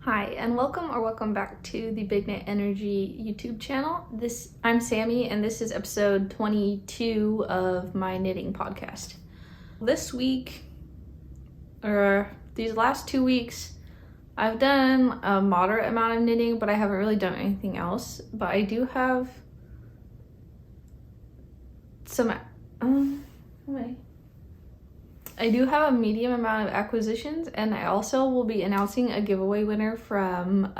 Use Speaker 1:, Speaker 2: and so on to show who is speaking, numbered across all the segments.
Speaker 1: Hi, and welcome back to the Big Knit Energy YouTube channel. I'm Sami, and this is episode 22 of my knitting podcast. This week, or these last 2 weeks, I've done a moderate amount of knitting, but I haven't really done anything else. But I do have I do have a medium amount of acquisitions, and I also will be announcing a giveaway winner from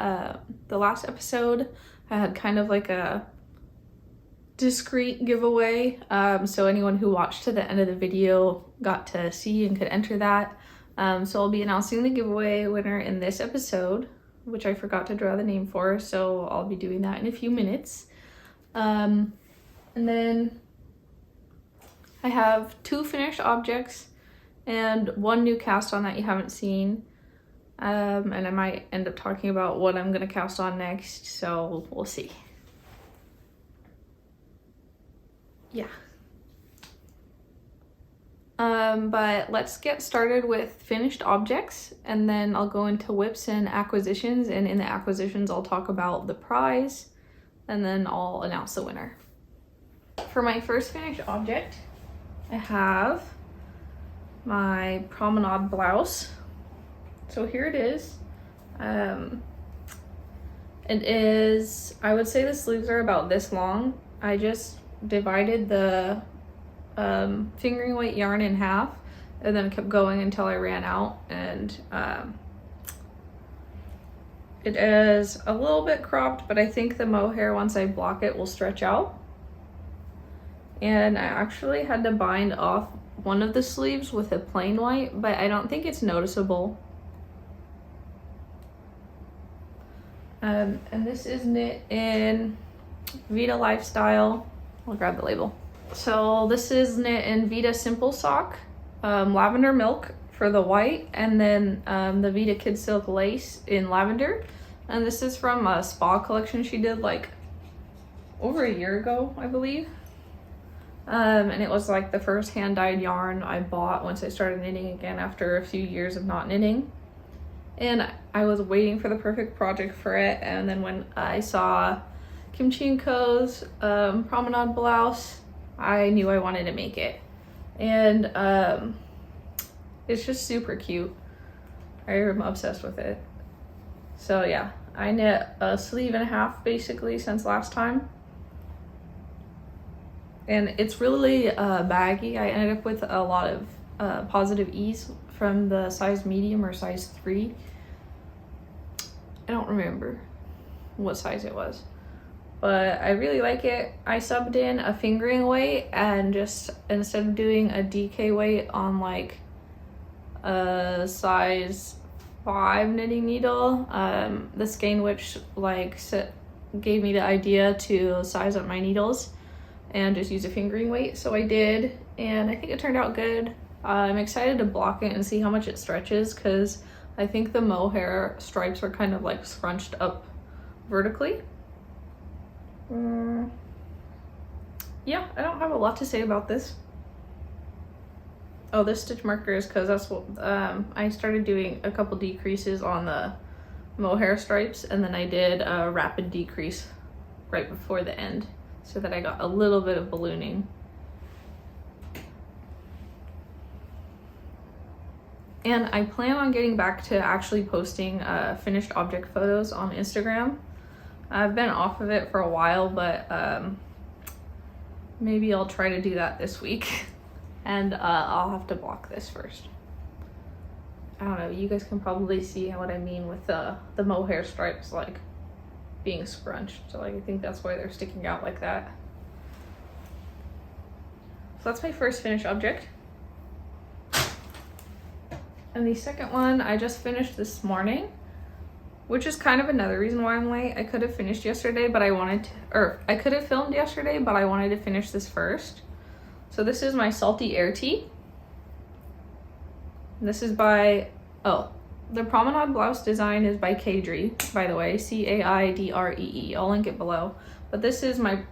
Speaker 1: the last episode. I had kind of like a discreet giveaway, so anyone who watched to the end of the video got to see and could enter that. So I'll be announcing the giveaway winner in this episode, which I forgot to draw the name for, so I'll be doing that in a few minutes. And then I have 2 finished objects and 1 new cast on that you haven't seen, and I might end up talking about what I'm gonna cast on next, so we'll see. Yeah. But let's get started with finished objects, and then I'll go into whips and acquisitions, and in the acquisitions I'll talk about the prize, and then I'll announce the winner. For my first finished object, I have my Promenade blouse. So here it is. It is, I would say the sleeves are about this long. I just divided the fingering weight yarn in half and then kept going until I ran out, and it is a little bit cropped, but I think the mohair, once I block it, will stretch out. And I actually had to bind off one of the sleeves with a plain white, but I don't think it's noticeable. And this is knit in Vita Lifestyle. I'll grab the label. So this is knit in Vita Simple Sock, Lavender Milk for the white, and then the Vita Kid Silk Lace in lavender. And this is from a spa collection she did like over a year ago, I believe. And it was like the first hand-dyed yarn I bought once I started knitting again after a few years of not knitting. And I was waiting for the perfect project for it, and then when I saw Kimchi & Co.'s Promenade blouse, I knew I wanted to make it. And it's just super cute. I'm obsessed with it. So yeah, I knit a sleeve and a half basically since last time. And it's really baggy. I ended up with a lot of positive ease from the size medium or size 3. I don't remember what size it was, but I really like it. I subbed in a fingering weight, and just instead of doing a DK weight on like a size 5 knitting needle, the skein witch gave me the idea to size up my needles and just use a fingering weight, so I did, and I think it turned out good. I'm excited to block it and see how much it stretches, because I think the mohair stripes are kind of like scrunched up vertically. Yeah, I don't have a lot to say about this. Oh, this stitch marker is because that's what I started doing a couple decreases on the mohair stripes, and then I did a rapid decrease right before the end, so that I got a little bit of ballooning. And I plan on getting back to actually posting finished object photos on Instagram. I've been off of it for a while, but maybe I'll try to do that this week. And I'll have to block this first. I don't know, you guys can probably see what I mean with the mohair stripes like being scrunched, so like I think that's why they're sticking out like that. So that's my first finished object. And the second one I just finished this morning, which is kind of another reason why I'm late. I could have finished yesterday, but I could have filmed yesterday, but I wanted to finish this first. So this is my Salty Air Tee. This is by, the Promenade blouse design is by Caidree, by the way, Caidree. I'll link it below. But this is my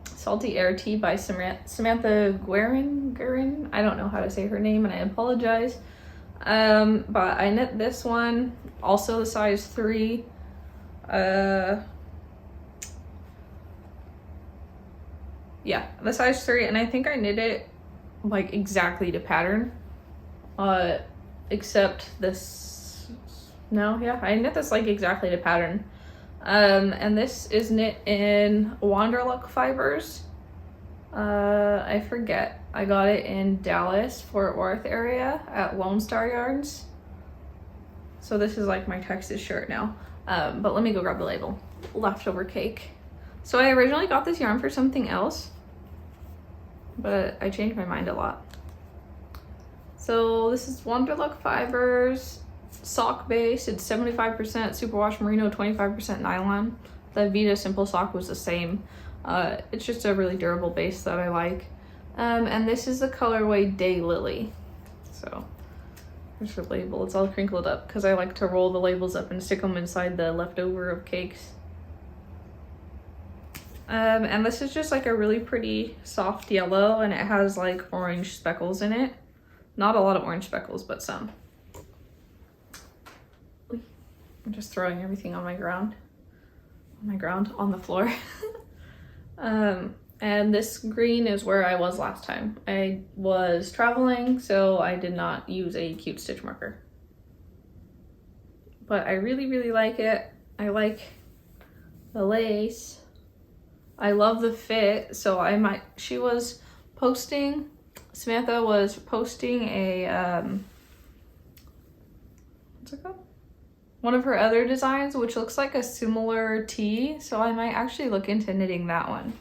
Speaker 1: Salty Air Tee by Samantha Guerin. I don't know how to say her name, and I apologize. But I knit this one, also the size 3. Yeah, the size 3, and I think I knit it like exactly to pattern. Except this, no, yeah, I knit this like exactly to pattern. And this is knit in Wanderluck fibers. I forget, I got it in Dallas, Fort Worth area at Lone Star Yarns. So this is like my Texas shirt now. But let me go grab the label. Leftover cake. So I originally got this yarn for something else, but I changed my mind a lot. So this is Wanderluck fibers, sock base. It's 75% superwash merino, 25% nylon. The Vita Simple sock was the same. It's just a really durable base that I like. And this is the colorway Day Lily. So there's the label. It's all crinkled up because I like to roll the labels up and stick them inside the leftover of cakes. And this is just like a really pretty soft yellow, and it has like orange speckles in it. Not a lot of orange speckles, but some. I'm just throwing everything on the floor. And this green is where I was last time. I was traveling, so I did not use a cute stitch marker. But I really, really like it. I like the lace. I love the fit, so Samantha was posting a, what's it called? One of her other designs, which looks like a similar tee, so I might actually look into knitting that one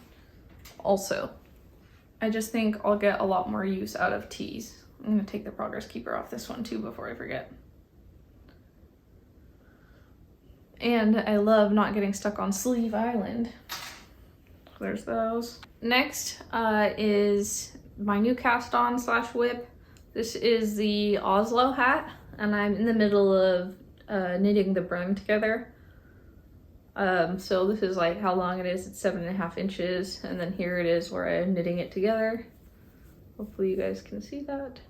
Speaker 1: also. I just think I'll get a lot more use out of tees. I'm gonna take the progress keeper off this one too before I forget. And I love not getting stuck on Sleeve Island. There's those. Next is my new cast on / whip. This is the Oslo hat, and I'm in the middle of knitting the brim together. So this is like how long it is. It's 7.5 inches, and then here it is where I'm knitting it together. Hopefully you guys can see that.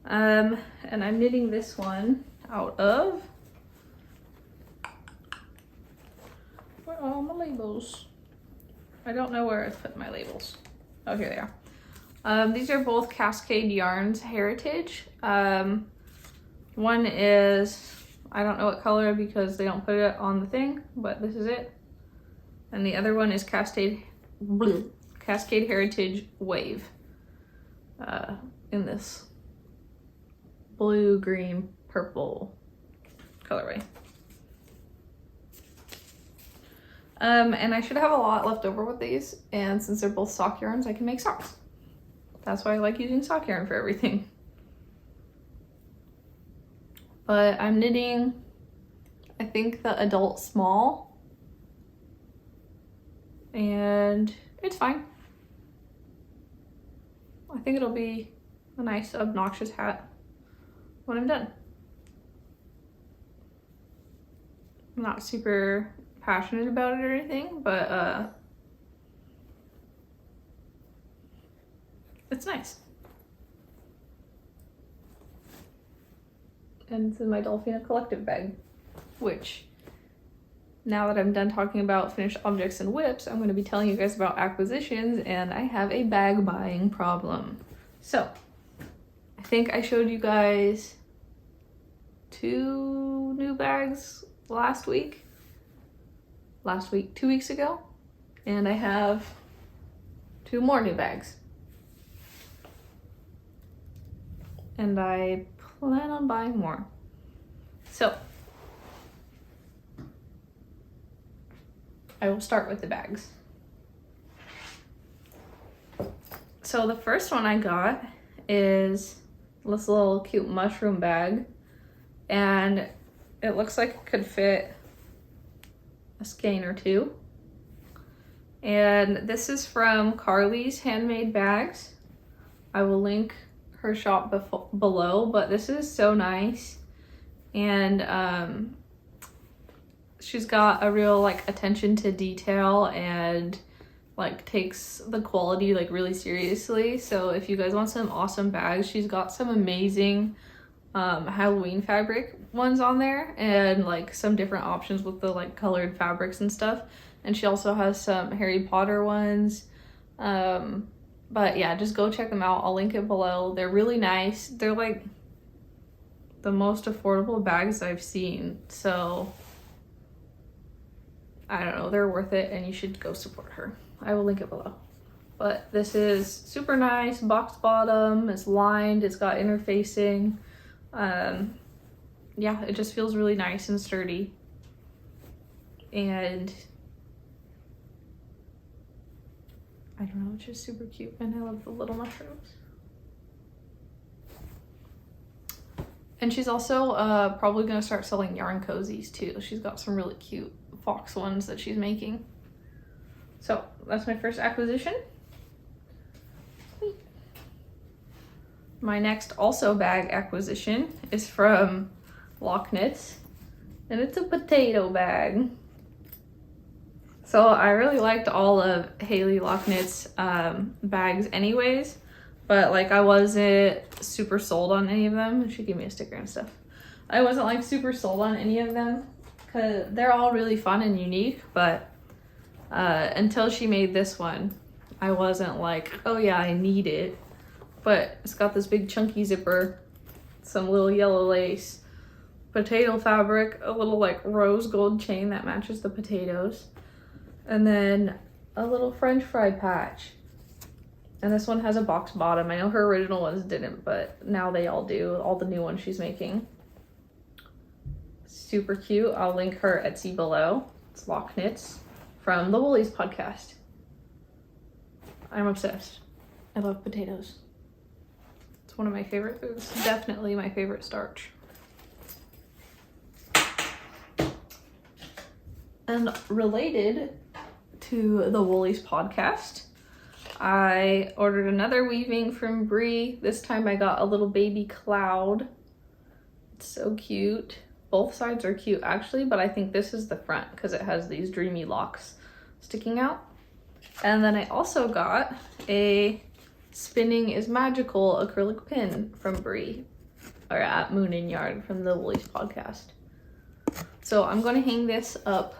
Speaker 1: And I'm knitting this one out of, where are all my labels? I don't know where I've put my labels. Oh, here they are. These are both Cascade Yarns Heritage. One is, I don't know what color because they don't put it on the thing, but this is it. And the other one is Cascade Heritage Wave, in this blue, green, purple colorway. And I should have a lot left over with these, and since they're both sock yarns, I can make socks. That's why I like using sock yarn for everything. But I'm knitting, I think, the adult small, and it's fine. I think it'll be a nice obnoxious hat when I'm done. I'm not super passionate about it or anything, but it's nice. And it's in my Dolphina Collective bag, which, now that I'm done talking about finished objects and whips, I'm going to be telling you guys about acquisitions, and I have a bag buying problem. So I think I showed you guys 2 new bags last week, 2 weeks ago, and I have 2 more new bags. And I plan on buying more. So I will start with the bags. So the first one I got is this little cute mushroom bag, and it looks like it could fit a skein or 2. And this is from Carly's Handmade Bags. I will link her shop below, but this is so nice, and she's got a real like attention to detail and like takes the quality like really seriously. So if you guys want some awesome bags, she's got some amazing Halloween fabric ones on there, and like some different options with the like colored fabrics and stuff. And she also has some Harry Potter ones. But yeah, just go check them out. I'll link it below. They're really nice. They're like the most affordable bags I've seen. So I don't know, they're worth it and you should go support her. I will link it below. But this is super nice, box bottom, it's lined, it's got interfacing. Yeah, it just feels really nice and sturdy. And I don't know, it's just super cute, and I love the little mushrooms. And she's also probably gonna start selling yarn cozies too. She's got some really cute fox ones that she's making. So that's my first acquisition. My next also bag acquisition is from Loch Knits, and it's a potato bag. So I really liked all of Haley Loch Knits bags anyways, but like I wasn't super sold on any of them. She gave me a sticker and stuff. I wasn't like super sold on any of them because they're all really fun and unique, but until she made this one, I wasn't like, oh yeah, I need it. But it's got this big chunky zipper, some little yellow lace, potato fabric, a little like rose gold chain that matches the potatoes, and then a little French fry patch. And this one has a box bottom. I know her original ones didn't, but now they all do, all the new ones she's making. Super cute. I'll link her Etsy below. It's Loch Knits from the Woolies podcast. I'm obsessed. I love potatoes. It's one of my favorite foods. Definitely my favorite starch. And related to the Woolies podcast, I ordered another weaving from Brie. This time I got a little baby cloud. It's so cute. Both sides are cute actually, but I think this is the front because it has these dreamy locks sticking out. And then I also got a Spinning is Magical acrylic pin from Brie, or at Moon and Yard from the Woolies podcast. So I'm going to hang this up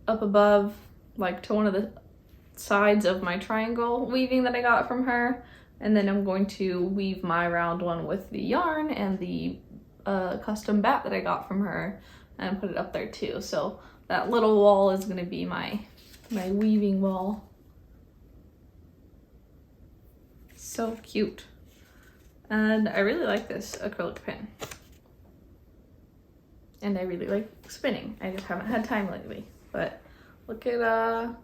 Speaker 1: above, like to one of the sides of my triangle weaving that I got from her, and then I'm going to weave my round one with the yarn and the custom bat that I got from her and put it up there too. So that little wall is going to be my weaving wall. So cute. And I really like this acrylic pin. And I really like spinning. I just haven't had time lately. But look at how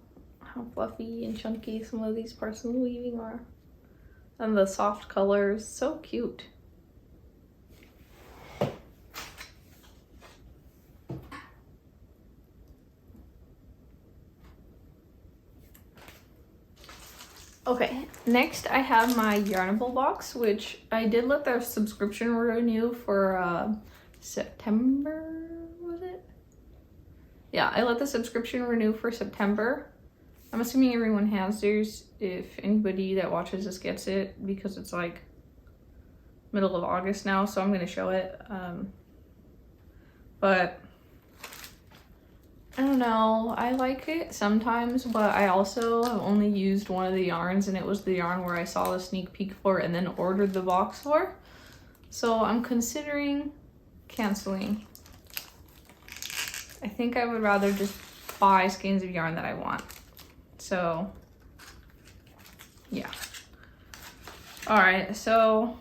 Speaker 1: fluffy and chunky some of these parts of the weaving are. And the soft colors, so cute. Okay, next I have my Yarnable box, which I did let their subscription renew for September, was it? Yeah, I let the subscription renew for September. I'm assuming everyone has theirs if anybody that watches this gets it, because it's like middle of August now, so I'm going to show it. But I don't know, I like it sometimes, but I also have only used one of the yarns, and it was the yarn where I saw the sneak peek for and then ordered the box for. So I'm considering canceling. I think I would rather just buy skeins of yarn that I want. So yeah. All right, so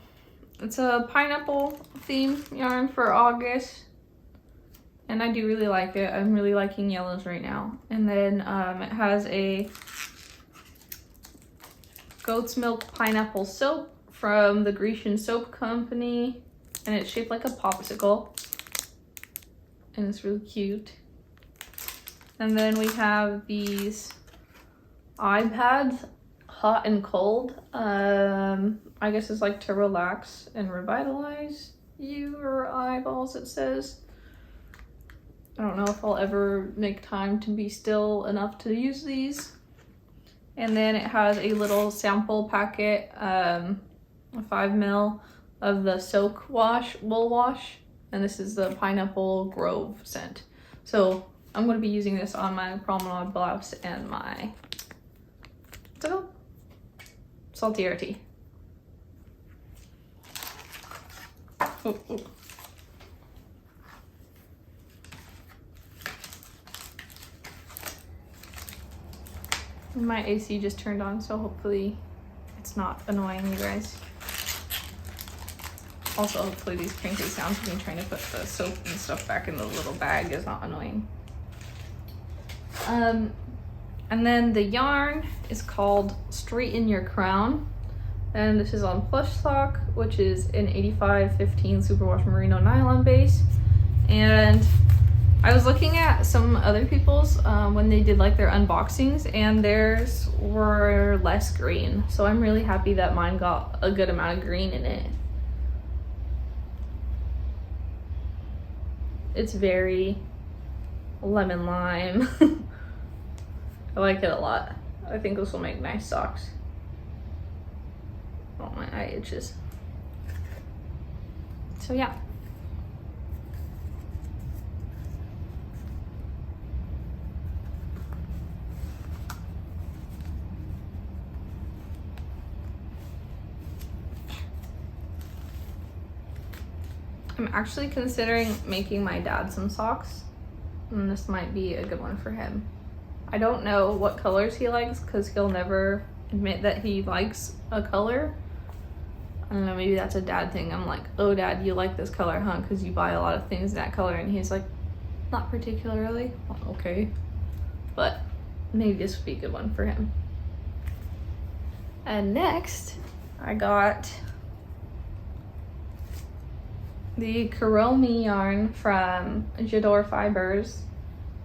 Speaker 1: it's a pineapple theme yarn for August. And I do really like it. I'm really liking yellows right now. And then it has a goat's milk pineapple soap from the Grecian Soap Company. And it's shaped like a popsicle. And it's really cute. And then we have these eye pads, hot and cold. I guess it's like to relax and revitalize your eyeballs, it says. I don't know if I'll ever make time to be still enough to use these. And then it has a little sample packet, a 5 ml of the Soak Wash Wool Wash, and this is the Pineapple Grove scent. So I'm going to be using this on my Promenade blouse and my Salty RT. Oh, oh. My AC just turned on, so hopefully it's not annoying you guys. Also, hopefully these crinkly sounds of me trying to put the soap and stuff back in the little bag is not annoying. And then the yarn is called Straighten Your Crown. And this is on Plush Sock, which is an 85-15 superwash merino nylon base. And I was looking at some other people's when they did like their unboxings, and theirs were less green. So I'm really happy that mine got a good amount of green in it. It's very lemon lime. I like it a lot. I think this will make nice socks. Oh, my eye itches. So yeah. I'm actually considering making my dad some socks, and this might be a good one for him. I don't know what colors he likes because he'll never admit that he likes a color. I don't know, maybe that's a dad thing. I'm like, oh dad, you like this color, huh? Because you buy a lot of things in that color. And he's like, not particularly. Well, okay. But maybe this would be a good one for him. And next, I got the Kuromi yarn from J'adore Fibers,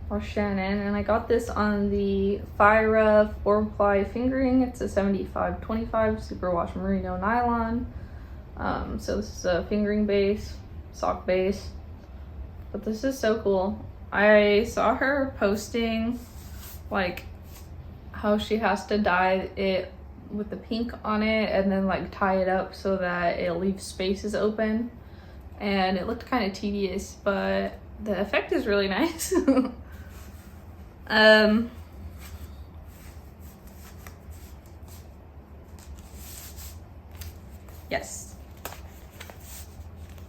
Speaker 1: or Shannon, and I got this on the Fyra 4-ply fingering. It's a 75-25 superwash merino nylon. So this is a fingering base, sock base, but this is so cool. I saw her posting like how she has to dye it with the pink on it and then like tie it up so that it leaves spaces open, and it looked kind of tedious, but the effect is really nice. Yes.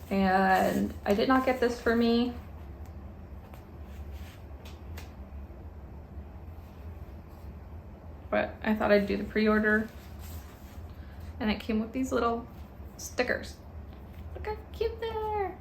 Speaker 1: And I did not get this for me. But I thought I'd do the pre-order. And it came with these little stickers. Look how cute they are.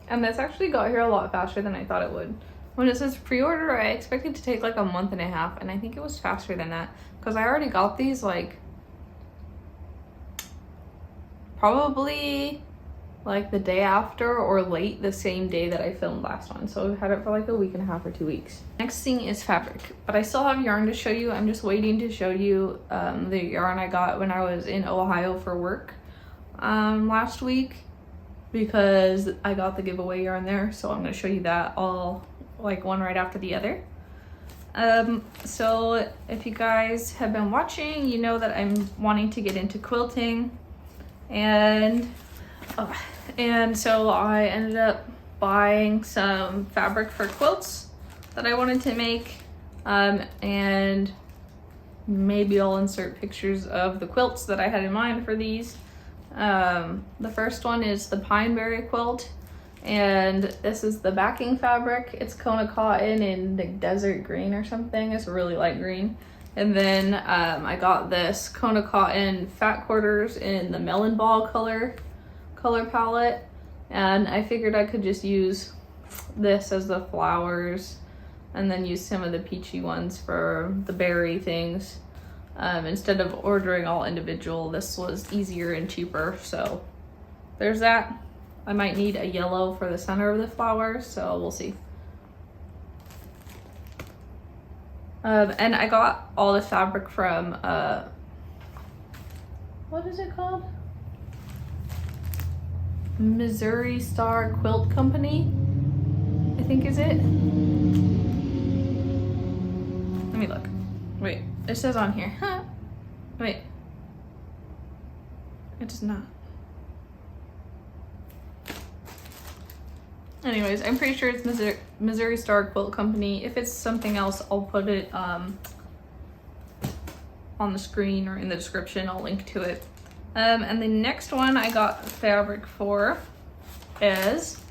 Speaker 1: And this actually got here a lot faster than I thought it would. When it says pre-order, I expected to take like a month and a half, and I think it was faster than that because I already got these like probably like the day after or late the same day that I filmed last one. So I've had it for like a week and a half or 2 weeks. Next thing is fabric, but I still have yarn to show you. I'm just waiting to show you the yarn I got when I was in Ohio for work last week, because I got the giveaway yarn there. So I'm going to show you that all like one right after the other. So if you guys have been watching, you know that I'm wanting to get into quilting, and so I ended up buying some fabric for quilts that I wanted to make, and maybe I'll insert pictures of the quilts that I had in mind for these. The first one is the Pineberry quilt, and this is the backing fabric. It's Kona cotton in the desert green or something. It's really light green. And then I got this Kona cotton fat quarters in the melon ball color palette, and I figured I could just use this as the flowers and then use some of the peachy ones for the berry things. Instead of ordering all individual, this was easier and cheaper, so there's that. I might need a yellow for the center of the flowers, so we'll see. And I got all the fabric from what is it called? Missouri Star Quilt Company, I think is it. Let me look. Wait, it says on here. Huh. Wait. It does not. Anyways, I'm pretty sure it's Missouri Star Quilt Company. If it's something else, I'll put it on the screen or in the description. I'll link to it. And the next one I got fabric for is,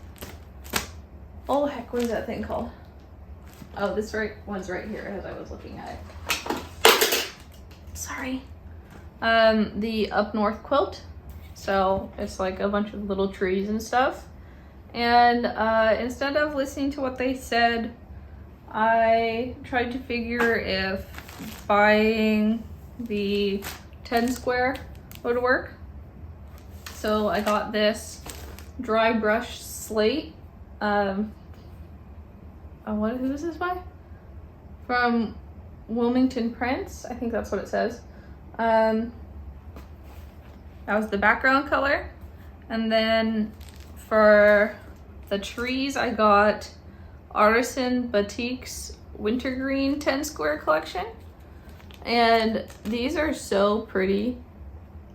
Speaker 1: oh heck, what is that thing called? Oh, this one's right here as I was looking at it. Sorry. The Up North quilt. So it's like a bunch of little trees and stuff. And instead of listening to what they said, I tried to figure if buying the 10 square would work. So I got this dry brush slate. Who is this by? From Wilmington Prints, I think that's what it says. That was the background color. And then for the trees, I got Artisan Batiks Wintergreen 10 square collection. And these are so pretty.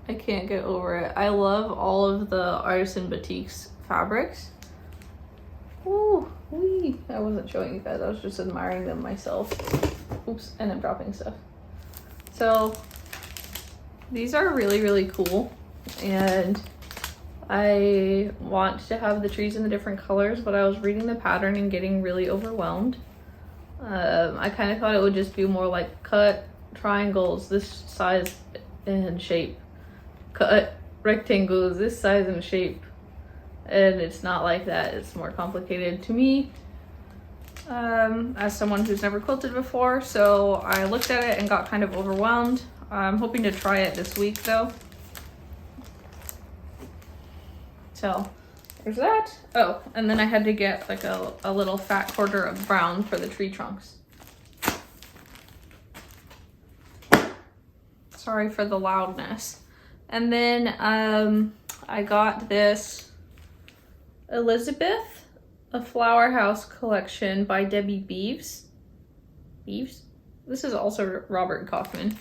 Speaker 1: I can't get over it. I love all of the Artisan Batiks fabrics. Ooh, wee. I wasn't showing you guys, I was just admiring them myself. Oops, and I'm dropping stuff. So these are really, really cool. And I want to have the trees in the different colors, but I was reading the pattern and getting really overwhelmed. I kind of thought it would just be more like cut triangles this size and shape, cut rectangles this size and shape, and it's not like that. It's more complicated to me as someone who's never quilted before. So I looked at it and got kind of overwhelmed. I'm hoping to try it this week though. So there's that. Oh, and then I had to get like a little fat quarter of brown for the tree trunks. Sorry for the loudness. And then I got this Elizabeth, a Flower House collection by Debbie Beeves. Beeves? This is also Robert Kaufman,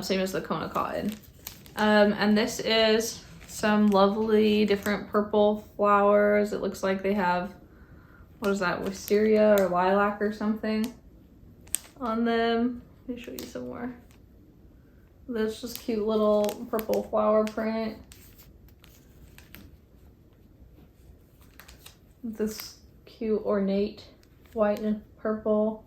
Speaker 1: same as the Kona Cotton. And this is some lovely different purple flowers. It looks like they have, what is that, wisteria or lilac or something on them. Let me show you some more. This just cute little purple flower print. This cute ornate white and purple.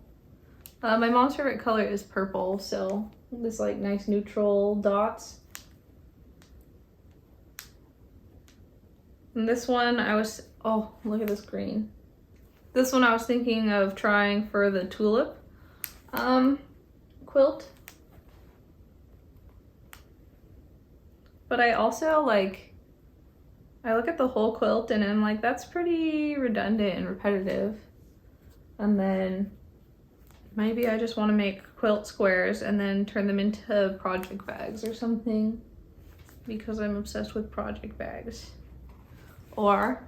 Speaker 1: My mom's favorite color is purple, so this like nice neutral dots. And this one I was, oh, look at this green. This one I was thinking of trying for the tulip quilt. But I also like, I look at the whole quilt and I'm like, that's pretty redundant and repetitive. And then maybe I just want to make quilt squares and then turn them into project bags or something, because I'm obsessed with project bags. Or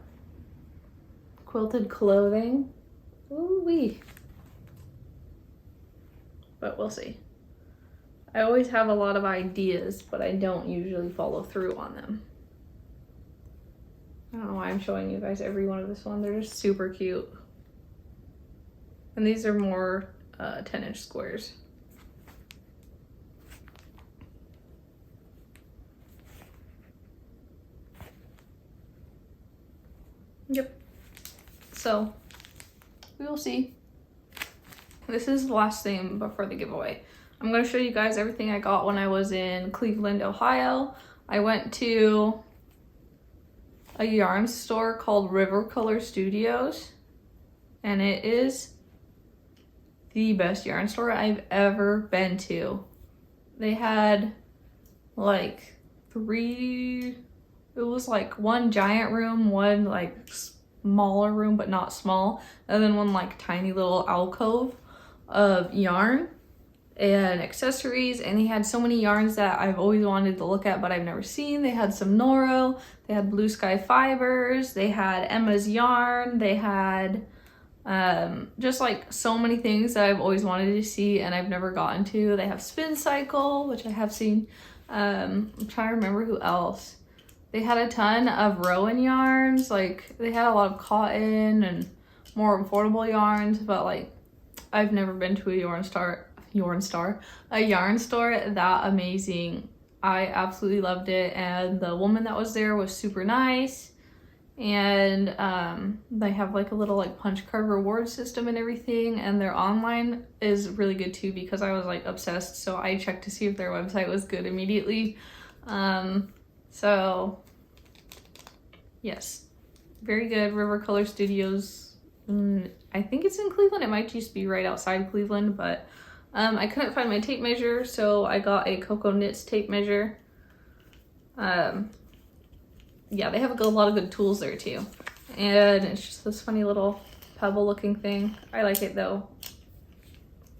Speaker 1: quilted clothing. Ooh-wee. But we'll see. I always have a lot of ideas, but I don't usually follow through on them. I don't know why I'm showing you guys every one of this one. They're just super cute. And these are more 10-inch squares. Yep. So we will see. This is the last thing before the giveaway. I'm going to show you guys everything I got when I was in Cleveland, Ohio. I went to a yarn store called River Color Studios, and it is the best yarn store I've ever been to. They had like three, it was like one giant room, one like smaller room but not small, and then one like tiny little alcove of yarn and accessories. And they had so many yarns that I've always wanted to look at but I've never seen. They had some Noro, they had Blue Sky Fibers, they had Emma's yarn, they had Just like so many things that I've always wanted to see and I've never gotten to. They have Spin Cycle, which I have seen. I'm trying to remember who else. They had a ton of Rowan yarns. Like they had a lot of cotton and more affordable yarns, but like I've never been to a yarn store that amazing. I absolutely loved it, and the woman that was there was super nice. And they have like a little like punch card reward system and everything, and their online is really good too because I was like obsessed, so I checked to see if their website was good immediately. So yes, very good. River Color Studios, I think it's in Cleveland. It might just be right outside Cleveland, but I couldn't find my tape measure, so I got a Coco Knits tape measure. Yeah, they have a lot of good tools there too. And it's just this funny little pebble looking thing. I like it though.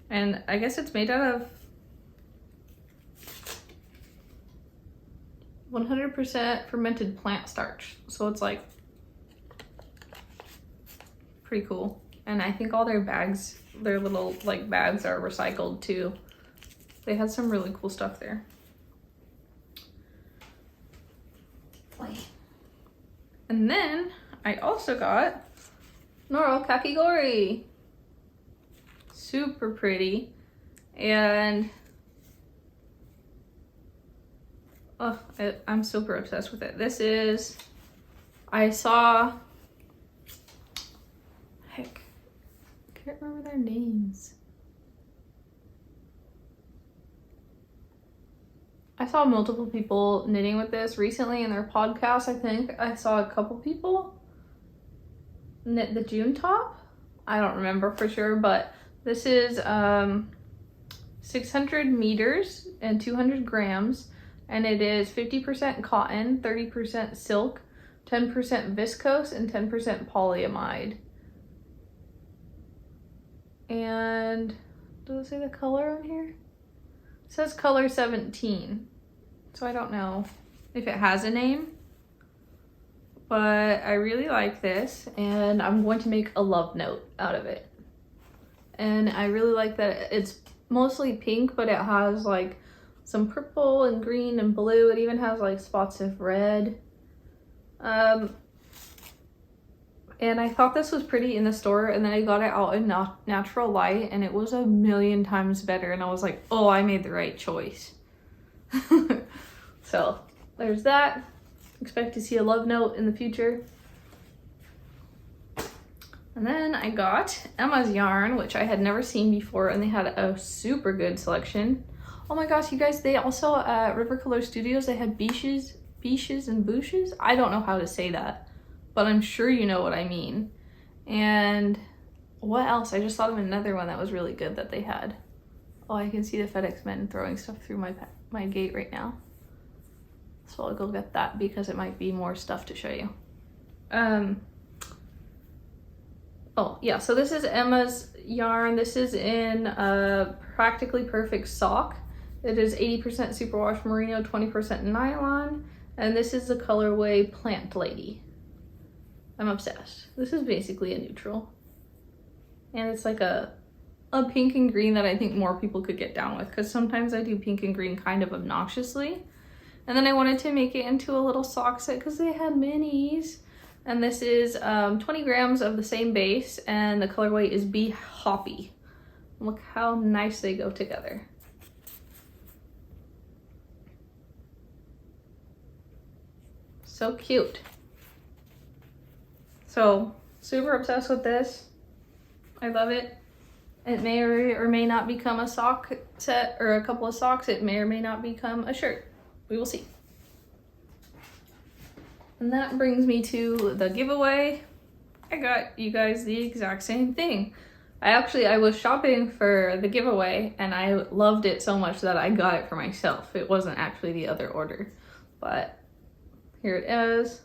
Speaker 1: And I guess it's made out of 100% fermented plant starch. So it's like pretty cool. And I think all their bags, their little like bags are recycled too. They had some really cool stuff there. And then I also got Noro Kakigori. Super pretty. And oh, I'm super obsessed with it. This is, I saw, heck, I can't remember their names. I saw multiple people knitting with this recently in their podcast. I think I saw a couple people knit the June top. I don't remember for sure, but this is 600 meters and 200 grams, and it is 50% cotton, 30% silk, 10% viscose, and 10% polyamide. And does it say the color on here? It says color 17, so I don't know if it has a name, but I really like this, and I'm going to make a love note out of it. And I really like that it's mostly pink, but it has like some purple and green and blue. It even has like spots of red. And I thought this was pretty in the store, and then I got it out in natural light, and it was a million times better. And I was like, oh, I made the right choice. So there's that. Expect to see a love note in the future. And then I got Emma's yarn, which I had never seen before, and they had a super good selection. Oh my gosh, you guys, they also at River Color Studios, they had biches and bushes. I don't know how to say that, but I'm sure you know what I mean. And what else? I just thought of another one that was really good that they had. Oh, I can see the FedEx men throwing stuff through my gate right now. So I'll go get that because it might be more stuff to show you. Oh yeah, so this is Emma's yarn. This is in a Practically Perfect sock. It is 80% superwash merino, 20% nylon, and this is the colorway Plant Lady. I'm obsessed. This is basically a neutral, and it's like a pink and green that I think more people could get down with, because sometimes I do pink and green kind of obnoxiously. And then I wanted to make it into a little sock set because they had minis. And this is 20 grams of the same base, and the colorway is Bee Hoppy. Look how nice they go together. So cute. So super obsessed with this. I love it. It may or may not become a sock set or a couple of socks. It may or may not become a shirt. We will see. And that brings me to the giveaway. I got you guys the exact same thing. I was shopping for the giveaway, and I loved it so much that I got it for myself. It wasn't actually the other order, but here it is.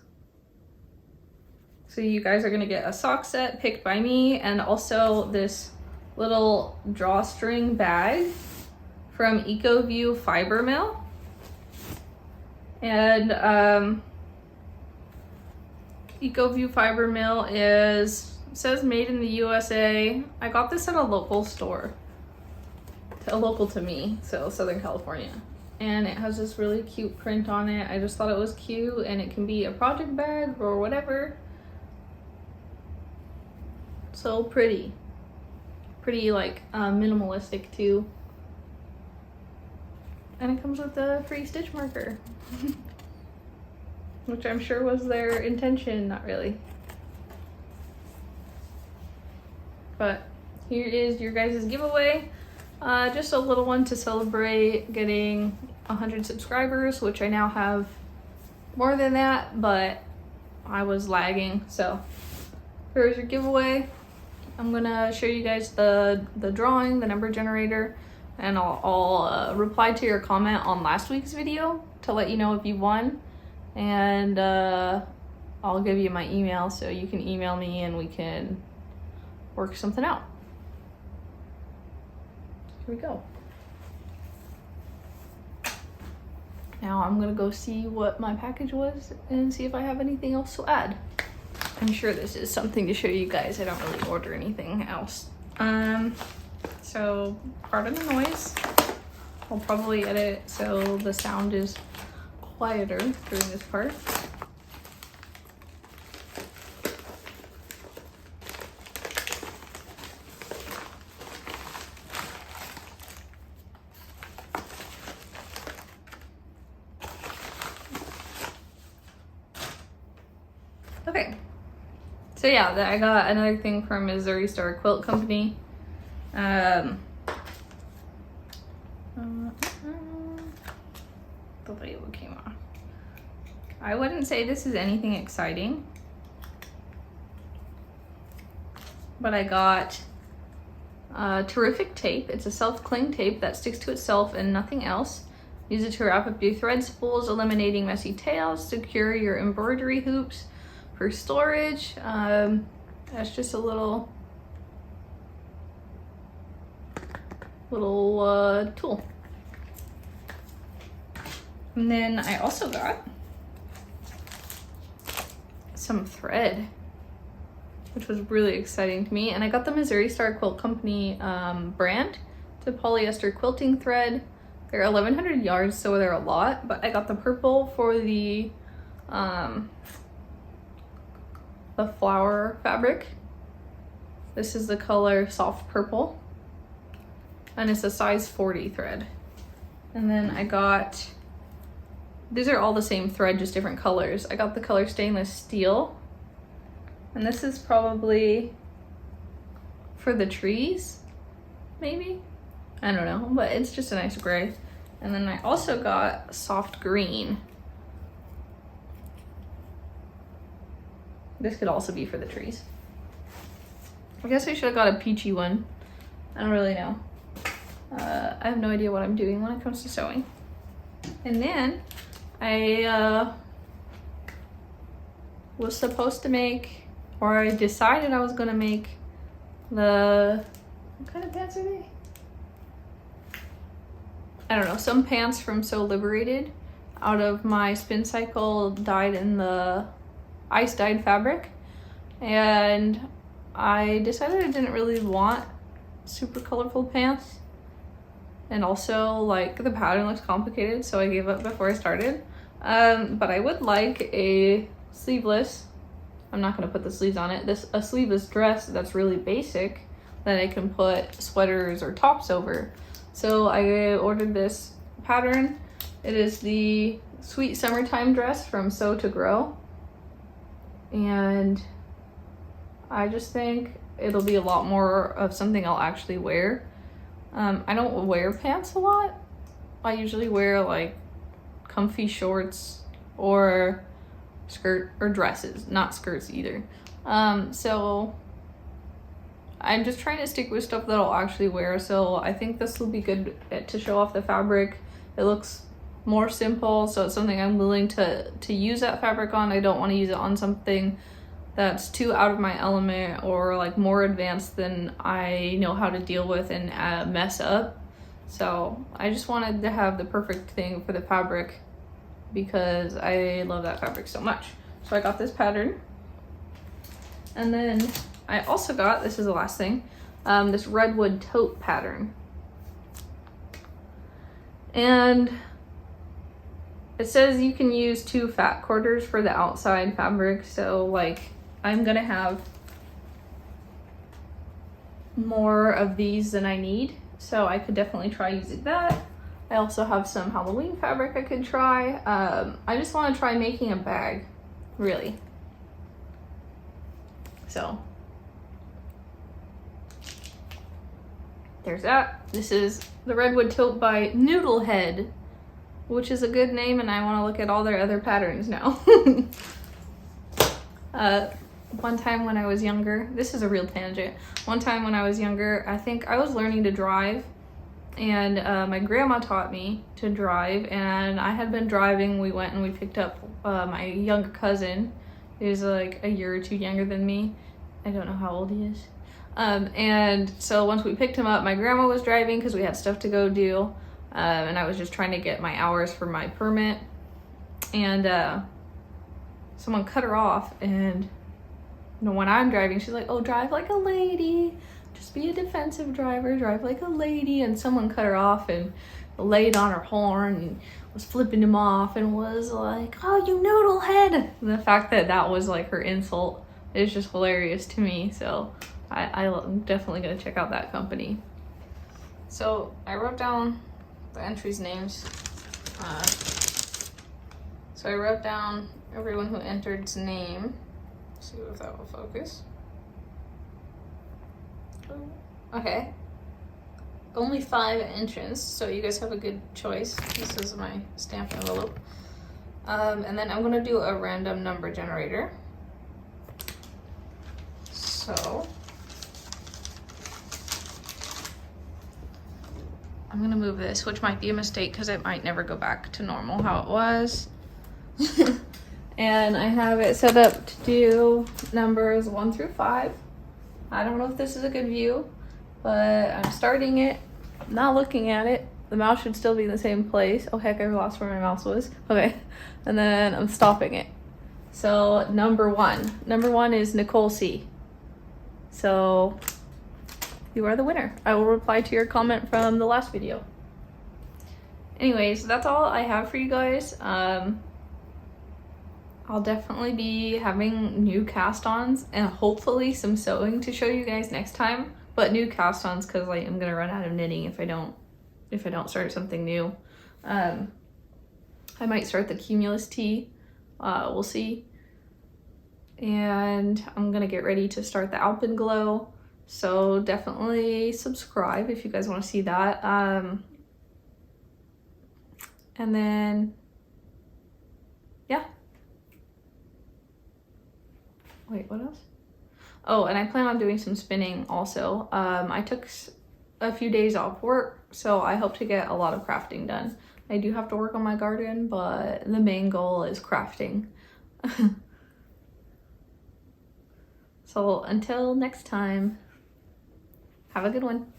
Speaker 1: So you guys are gonna get a sock set picked by me, and also this little drawstring bag from EcoView Fiber Mill. And EcoView Fiber Mill is It says made in the USA. I got this at a local store, a local to me, so Southern California. And it has this really cute print on it. I just thought it was cute, and it can be a project bag or whatever. So pretty. Pretty like minimalistic too. And it comes with a free stitch marker. Which I'm sure was their intention, not really. But here is your guys' giveaway. Just a little one to celebrate getting 100 subscribers, which I now have more than that, but I was lagging. So here's your giveaway. I'm gonna show you guys the drawing, the number generator, and I'll reply to your comment on last week's video to let you know if you won. And I'll give you my email so you can email me and we can work something out. Here we go. Now I'm gonna go see what my package was and see if I have anything else to add. I'm sure this is something to show you guys. I don't really order anything else. So pardon the noise. I'll probably edit so the sound is quieter during this part. Okay, so yeah, I got another thing from Missouri Star Quilt Company. The label came off. I wouldn't say this is anything exciting, but I got terrific tape. It's a self-cling tape that sticks to itself and nothing else. Use it to wrap up your thread spools, eliminating messy tails, secure your embroidery hoops for storage. That's just a little tool. And then I also got some thread, which was really exciting to me. And I got the Missouri Star Quilt Company brand. It's a polyester quilting thread. They're 1,100 yards, so they're a lot, but I got the purple for the flower fabric. This is the color soft purple, and it's a size 40 thread. And then I got, these are all the same thread, just different colors. I got the color stainless steel, and this is probably for the trees, maybe? I don't know, but it's just a nice gray. And then I also got soft green. This could also be for the trees. I guess I should have got a peachy one. I don't really know. I have no idea what I'm doing when it comes to sewing. And then I was supposed to make, or I decided I was gonna make what kind of pants are they? I don't know, some pants from Sew Liberated out of my spin cycle dyed in the ice dyed fabric. And I decided I didn't really want super colorful pants. And also, like, the pattern looks complicated, so I gave up before I started. But I would like a sleeveless, I'm not gonna put the sleeves on it, a sleeveless dress that's really basic that I can put sweaters or tops over. So I ordered this pattern. It is the Sweet Summertime dress from Sew to Grow. And I just think it'll be a lot more of something I'll actually wear. I don't wear pants a lot. I usually wear like comfy shorts or skirt or dresses, not skirts either. So I'm just trying to stick with stuff that I'll actually wear. So I think this will be good to show off the fabric. It looks more simple, so it's something I'm willing to use that fabric on. I don't want to use it on something that's too out of my element or like more advanced than I know how to deal with and mess up. So I just wanted to have the perfect thing for the fabric because I love that fabric so much. So I got this pattern, and then I also got, this is the last thing, this redwood tote pattern. And it says you can use 2 fat quarters for the outside fabric. So like I'm gonna have more of these than I need. So I could definitely try using that. I also have some Halloween fabric I could try. I just want to try making a bag, really. So there's that. This is the Redwood Tote by Noodlehead, which is a good name, and I want to look at all their other patterns now. One time when I was younger, this is a real tangent. One time when I was younger, I think I was learning to drive, and my grandma taught me to drive, and I had been driving. We went and we picked up my younger cousin, who's like a year or 2 younger than me. I don't know how old he is. And so once we picked him up, my grandma was driving because we had stuff to go do, and I was just trying to get my hours for my permit, and someone cut her off, and you know, when I'm driving, she's like, oh, drive like a lady, just be a defensive driver, drive like a lady. And someone cut her off and laid on her horn and was flipping him off and was like, oh, you noodlehead. And the fact that that was like her insult is just hilarious to me. So I'm definitely gonna check out that company. So I wrote down the entries' names. So I wrote down everyone who entered's name. See if that will focus. Okay. Only 5 entrants, so you guys have a good choice. This is my stamp envelope. And then I'm gonna do a random number generator. So I'm gonna move this, which might be a mistake because it might never go back to normal how it was. And I have it set up to do numbers 1 through 5. I don't know if this is a good view, but I'm starting it, not looking at it. The mouse should still be in the same place. Oh heck, I lost where my mouse was. Okay, and then I'm stopping it. So number 1. Number 1 is Nicole C. So you are the winner. I will reply to your comment from the last video. Anyways, that's all I have for you guys. I'll definitely be having new cast-ons and hopefully some sewing to show you guys next time. But new cast-ons because like I'm gonna run out of knitting if I don't start something new. I might start the Cumulus tee. We'll see. And I'm gonna get ready to start the Alpenglow. So definitely subscribe if you guys want to see that. And then yeah. Wait, what else? Oh, and I plan on doing some spinning also. I took a few days off work, so I hope to get a lot of crafting done. I do have to work on my garden, but the main goal is crafting. So until next time, have a good one.